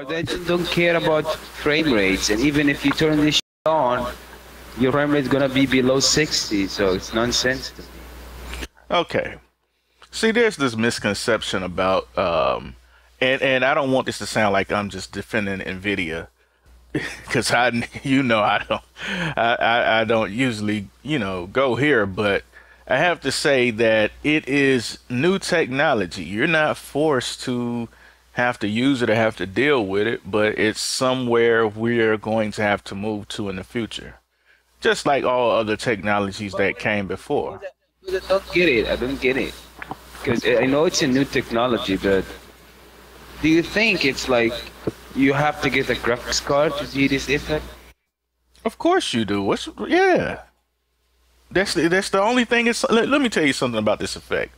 Or they just don't care about frame rates, and even if you turn this on, your frame rate is gonna be below 60, so it's nonsense to me. Okay. See, there's this misconception about, and I don't want this to sound like I'm just defending NVIDIA, because I don't usually, go here, but I have to say that it is new technology. You're not forced to have to use it or have to deal with it, but it's somewhere we're going to have to move to in the future. Just like all other technologies that came before. I don't get it. I don't get it. Because I know it's a new technology, but do you think it's like you have to get a graphics card to see this effect? Of course you do. Yeah. That's the only thing. Let me tell you something about this effect.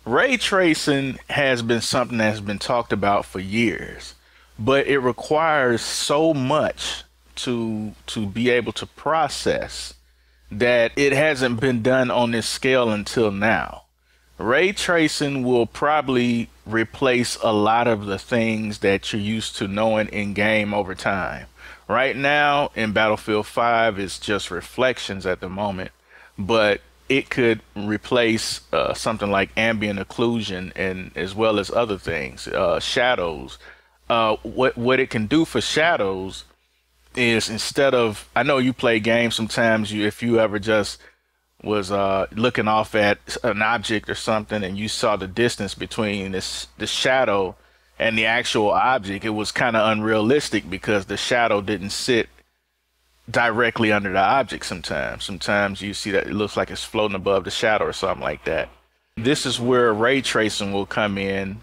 Ray tracing has been something that's been talked about for years, but it requires so much to be able to process that it hasn't been done on this scale until now. Ray tracing will probably replace a lot of the things that you're used to knowing in game over time. Right now in Battlefield 5, it's just reflections at the moment, but it could replace something like ambient occlusion and as well as other things, shadows. What it can do for shadows is, instead of, I know you play games sometimes, if you ever just was looking off at an object or something and you saw the distance between the shadow and the actual object, it was kind of unrealistic because the shadow didn't sit directly under the object. Sometimes you see that it looks like it's floating above the shadow or something like that. This is where ray tracing will come in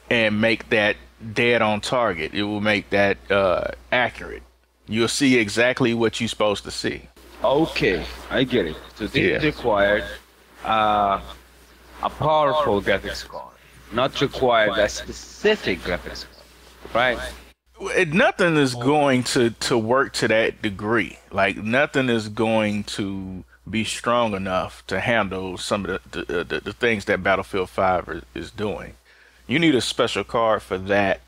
and make that dead on target. It will make that accurate. You'll see exactly what you're supposed to see. Okay, I get it. So this required a powerful graphics card, not required a specific graphics card, right? Nothing is going to work to that degree. Like, nothing is going to be strong enough to handle some of the things that Battlefield 5 is doing. You need a special card for that,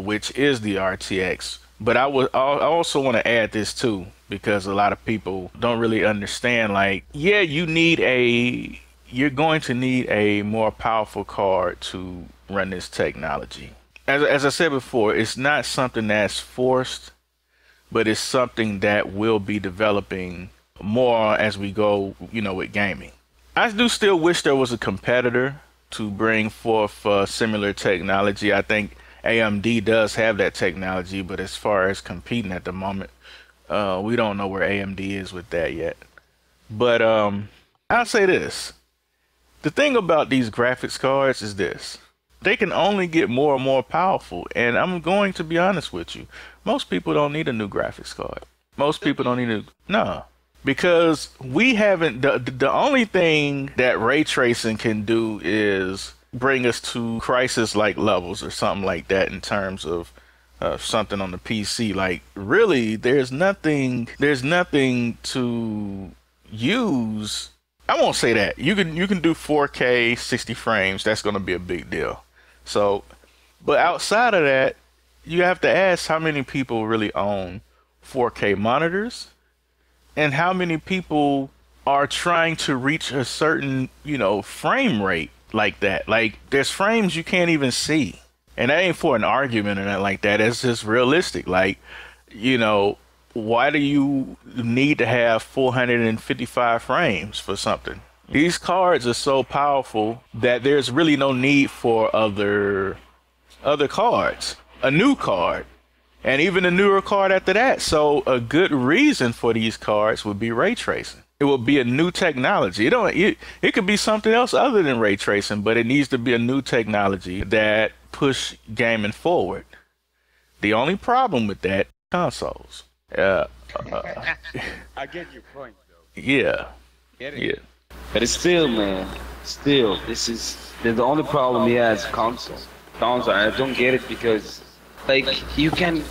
which is the RTX. But I also want to add this too, because a lot of people don't really understand. Like, yeah, you're going to need a more powerful card to run this technology. As I said before, it's not something that's forced, but it's something that will be developing more as we go, with gaming. I do still wish there was a competitor to bring forth similar technology. I think AMD does have that technology, but as far as competing at the moment, we don't know where AMD is with that yet. But I'll say this. The thing about these graphics cards is this. They can only get more and more powerful. And I'm going to be honest with you. Most people don't need a new graphics card. Most people don't need no. Because we haven't, the only thing that ray tracing can do is bring us to crisis-like levels or something like that in terms of something on the PC. Like, really, there's nothing to use. I won't say that. You can do 4K 60 frames. That's going to be a big deal. So, but outside of that, you have to ask how many people really own 4K monitors and how many people are trying to reach a certain, frame rate like that. Like, there's frames you can't even see. And that ain't for an argument or nothing like that. It's just realistic. Like, why do you need to have 455 frames for something? These cards are so powerful that there's really no need for other cards. A new card, and even a newer card after that. So a good reason for these cards would be ray tracing. It will be a new technology. It could be something else other than ray tracing, but it needs to be a new technology that push gaming forward. The only problem with that, consoles. I get your point, though. Yeah. Get it? Yeah. But it's still, man. Still, the only problem he has console. I don't get it because, like, you can,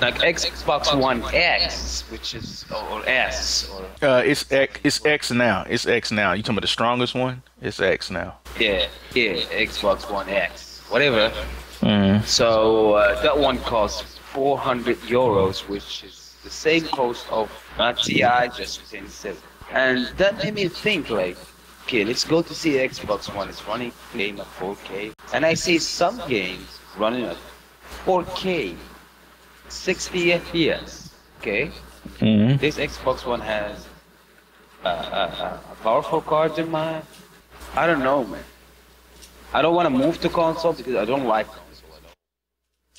like, Xbox One X, which is or S or. It's X now. It's X now. You talking about the strongest one? It's X now. Yeah, Xbox One X. whatever. Mm. So that one costs 400 euros, which is the same cost of a TI, just in silver. And that made me think, like, okay, let's go to see Xbox One. It's running game at 4K, and I see some games running at 4K, 60 FPS. Okay, Mm. this Xbox One has a powerful card in my. I don't know, man. I don't want to move to console because I don't like console at all.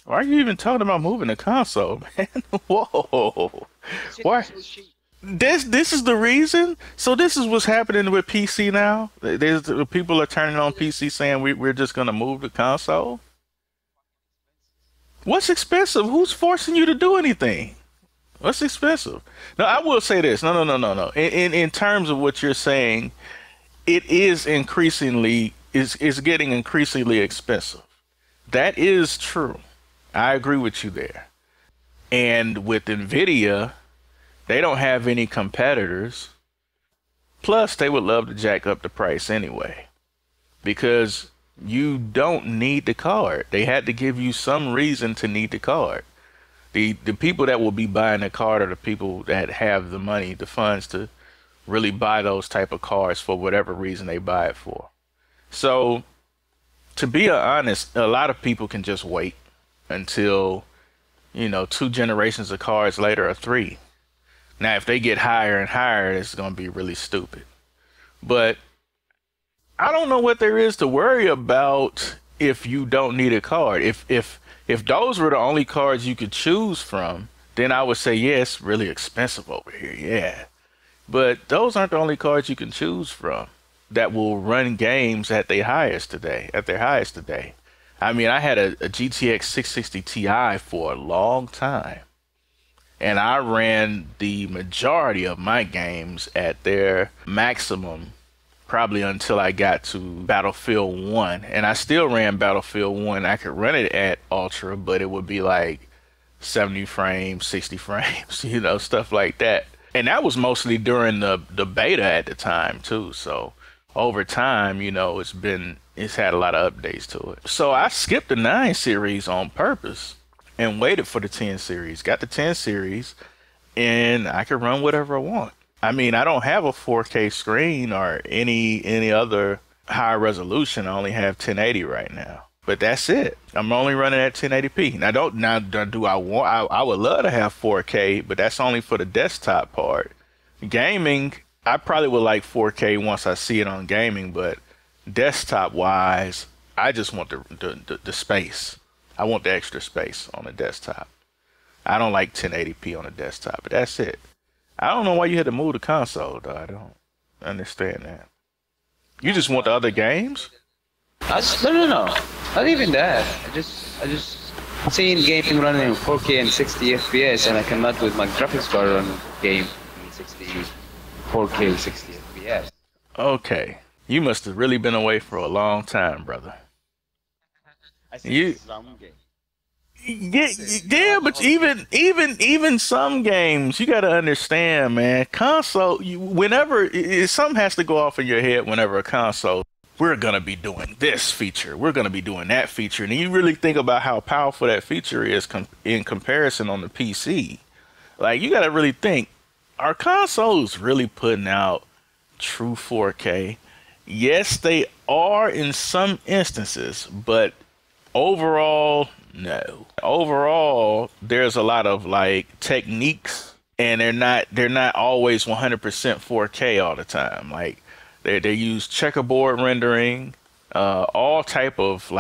Why are you even talking about moving the console, man? Whoa. Shit Why? is so cheap. This is the reason. So this is what's happening with PC now. People are turning on PC saying we're just gonna move the console. What's expensive? Who's forcing you to do anything? What's expensive? No, I will say this. No. In terms of what you're saying, it is is getting increasingly expensive. That is true. I agree with you there. And with Nvidia, they don't have any competitors. Plus, they would love to jack up the price anyway, because you don't need the card. They had to give you some reason to need the card. The people that will be buying the card are the people that have the money, the funds to really buy those type of cards for whatever reason they buy it for. So, to be honest, a lot of people can just wait until, 2 generations of cards later, or 3. Now, if they get higher and higher, it's going to be really stupid. But I don't know what there is to worry about if you don't need a card. If those were the only cards you could choose from, then I would say, yeah, it's really expensive over here. Yeah. But those aren't the only cards you can choose from that will run games at their highest today. I mean, I had a GTX 660 Ti for a long time, and I ran the majority of my games at their maximum, probably until I got to Battlefield 1. And I still ran Battlefield 1. I could run it at Ultra, but it would be like 70 frames, 60 frames, stuff like that. And that was mostly during the beta at the time too. So over time, it's had a lot of updates to it. So I skipped the 9 series on purpose and waited for the 10 series. Got the 10 series, and I could run whatever I want. I mean, I don't have a 4K screen or any other high resolution. I only have 1080 right now. But that's it. I'm only running at 1080p. I would love to have 4K, but that's only for the desktop part. Gaming, I probably would like 4K once I see it on gaming, but desktop wise, I just want the space. I want the extra space on the desktop. I don't like 1080p on the desktop, but that's it. I don't know why you had to move the console, though. I don't understand that. You just want the other games? No. Not even that. I just seen gaming running in 4K and 60 FPS, and I cannot with my graphics card run game in 4K 60 FPS. Okay. You must have really been away for a long time, brother. I see some game. Yeah, but even some games, you got to understand, man. Console, something has to go off in your head whenever a console. We're gonna be doing this feature. We're gonna be doing that feature, and you really think about how powerful that feature is in comparison on the PC. Like, you got to really think: are consoles really putting out true 4K? Yes, they are in some instances, but overall, no. Overall, there's a lot of techniques, and they're not always 100% 4K all the time. Like, they use checkerboard rendering, all type of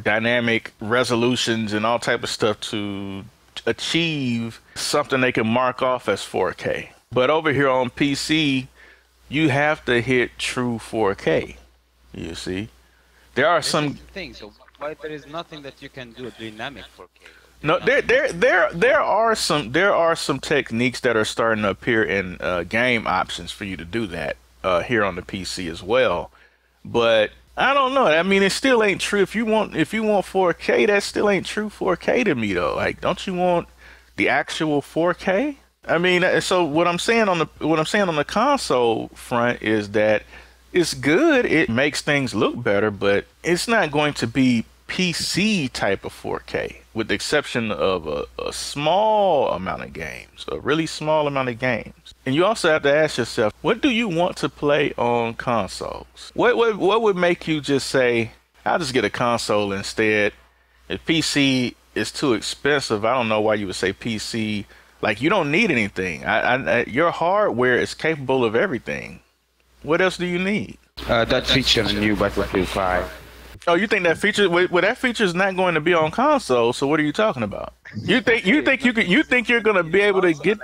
dynamic resolutions and all type of stuff to achieve something they can mark off as 4K. But over here on PC, you have to hit true 4K. You see, there are some things. So why there is nothing that you can do dynamic 4K? No, there are some techniques that are starting to appear in game options for you to do that here on the PC as well. But I don't know. I mean, it still ain't true. If you want 4K, that still ain't true 4K to me though. Like, don't you want the actual 4K? I mean, so what I'm saying on the console front is that it's good. It makes things look better, but it's not going to be PC type of 4K, with the exception of a small amount of games, a really small amount of games. And you also have to ask yourself, what do you want to play on consoles? What would make you just say, I'll just get a console instead? If PC is too expensive, I don't know why you would say PC. Like, you don't need anything. Your hardware is capable of everything. What else do you need? That feature in new Battlefield 5. Oh, you think that feature? Well, that feature is not going to be on console. So what are you talking about? You think you're going to be able to get?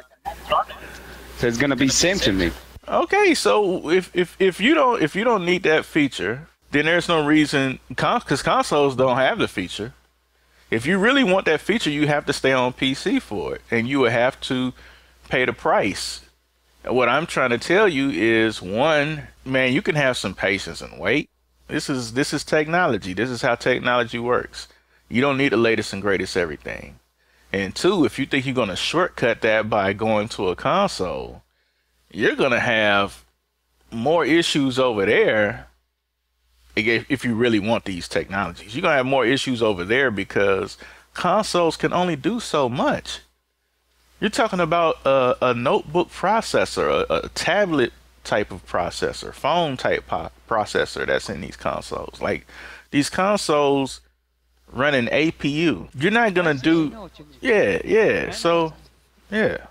So it's gonna be same to me. Okay, so if you don't need that feature, then there's no reason, because consoles don't have the feature. If you really want that feature, you have to stay on PC for it, and you would have to pay the price. What I'm trying to tell you is, one, man, you can have some patience and wait. This is technology. This is how technology works. You don't need the latest and greatest everything. And two, if you think you're going to shortcut that by going to a console, you're going to have more issues over there. If you really want these technologies, you're going to have more issues over there because consoles can only do so much. You're talking about a notebook processor, a tablet type of processor, phone type processor that's in these consoles. Like, these consoles run an APU. You're not gonna do, yeah. So, yeah.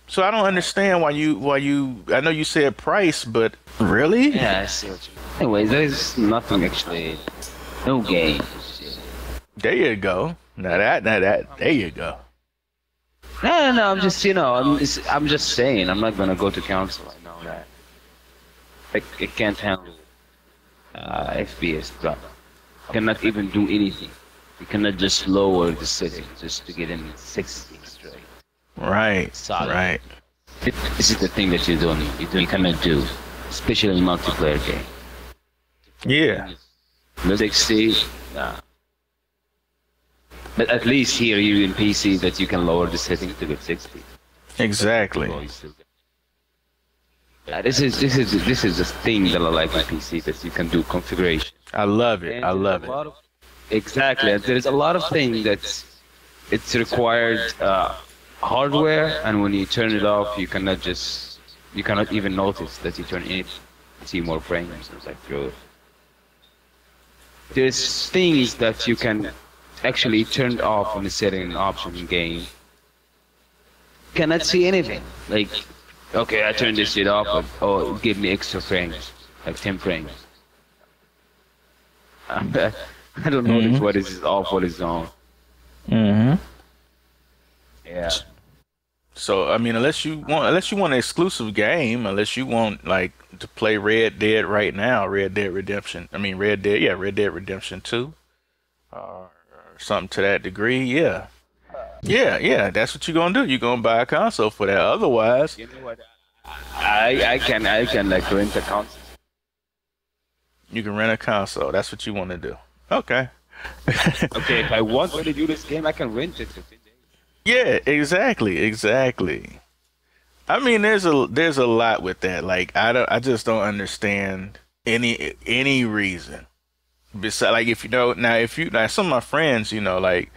So I don't understand why you. I know you said price, but really? Yeah, I see what you mean. Anyway, there's nothing actually. No game. There you go. Now that. There you go. No. I'm just, I'm just saying. I'm not gonna go to council. I know that. It can't handle FPS drop. Cannot even do anything. You cannot just lower the setting just to get in 60 straight. Right. Solid. Right. This is the thing that you cannot do, especially in multiplayer game. Yeah. 60, nah. But at least here you in PC that you can lower the setting to get 60. Exactly. Yeah, this is the thing that I like in PC, that you can do configuration. I love it. I love it. Exactly. There's a lot of things that it's required hardware, and when you turn it off, you cannot even notice that you turn it. See more frames. It's like, bro. There's things that you can actually turn off on the setting option in game. Cannot see anything. Like, okay, I turned this shit off, but give me extra frames, like 10 frames. I don't notice what is off, what is on. Yeah. So I mean, unless you want an exclusive game, unless you want like to play Red Dead right now, Red Dead Redemption 2, or something to that degree, yeah, that's what you're gonna do. You're gonna buy a console for that. Otherwise, You know what? I can like rent a console. you can rent a console. That's what you want to do. Okay. Okay, if I want to do this game, I can rent it for 10 days. Yeah, exactly. I mean, there's a lot with that. Like, I just don't understand any reason. Besides, like, now some of my friends, like,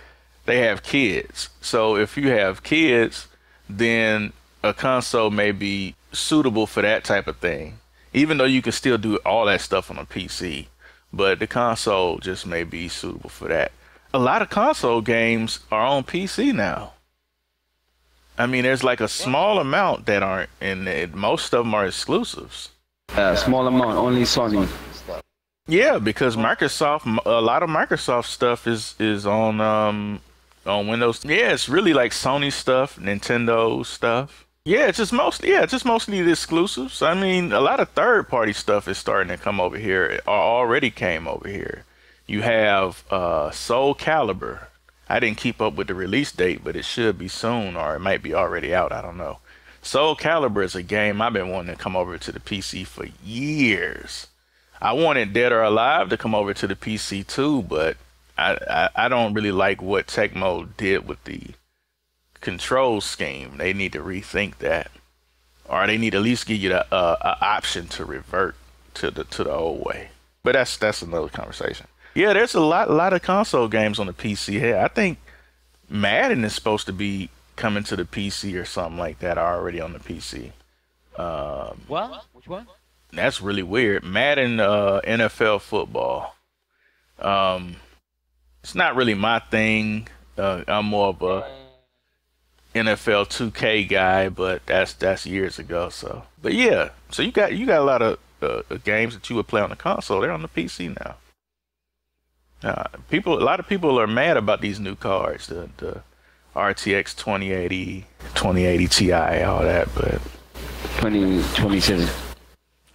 they have kids. So if you have kids, then a console may be suitable for that type of thing. Even though you can still do all that stuff on a PC, but the console just may be suitable for that. A lot of console games are on PC now. I mean, there's like a small amount that aren't, and most of them are exclusives. Small amount, only Sony. Yeah, because a lot of Microsoft stuff is on Windows. Yeah, it's really like Sony stuff, Nintendo stuff. Yeah, it's just mostly the exclusives. I mean, a lot of third-party stuff is starting to come over here, or already came over here. You have Soul Calibur. I didn't keep up with the release date, but it should be soon, or it might be already out. I don't know. Soul Calibur is a game I've been wanting to come over to the PC for years. I wanted Dead or Alive to come over to the PC too, but I don't really like what Tecmo did with the control scheme. They need to rethink that, or they need to at least give you the option to revert to the old way. But that's another conversation. Yeah, there's a lot of console games on the PC. Hey, I think Madden is supposed to be coming to the PC or something like that already on the PC. What? Which one? That's really weird. Madden NFL football. Um, it's not really my thing. I'm more of a NFL 2K guy, but that's years ago. So, but yeah, so you got a lot of games that you would play on the console. They're on the PC now. A lot of people are mad about these new cards, the RTX 2080, 2080 Ti, all that, but 2027.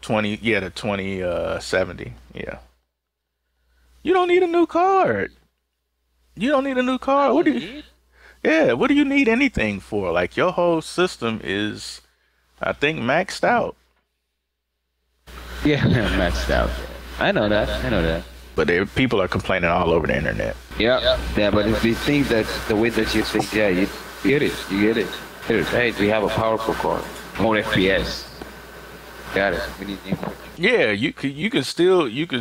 20, yeah, the 2070, yeah. You don't need a new card. You don't need a new card. What do you? Yeah, what do you need anything for? Like your whole system is, I think, maxed out. Yeah, maxed out. I know that. I know that. But people are complaining all over the internet. Yeah, yeah. But if you think that the way that you think, yeah, you get it. You get it. Hey, we have a powerful card. More FPS. Got it. We need new. Yeah, you can still get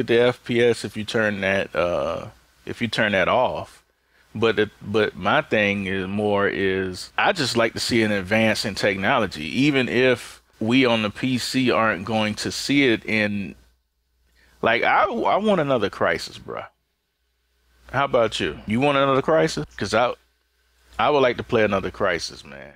the FPS if you turn that off. But my thing is I just like to see an advance in technology, even if we on the PC aren't going to see it in. Like I want another Crisis, bro. How about you? You want another Crisis? Cause I would like to play another Crisis, man.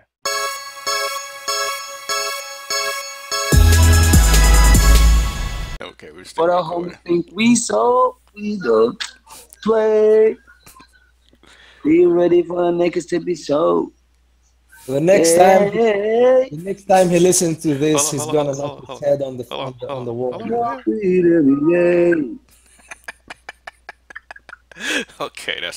Okay, we're still But our recording. homies think we so we don't play. Be ready for the niggas to be so. The next time he listens to this, he's gonna knock his head on the wall. Okay, that's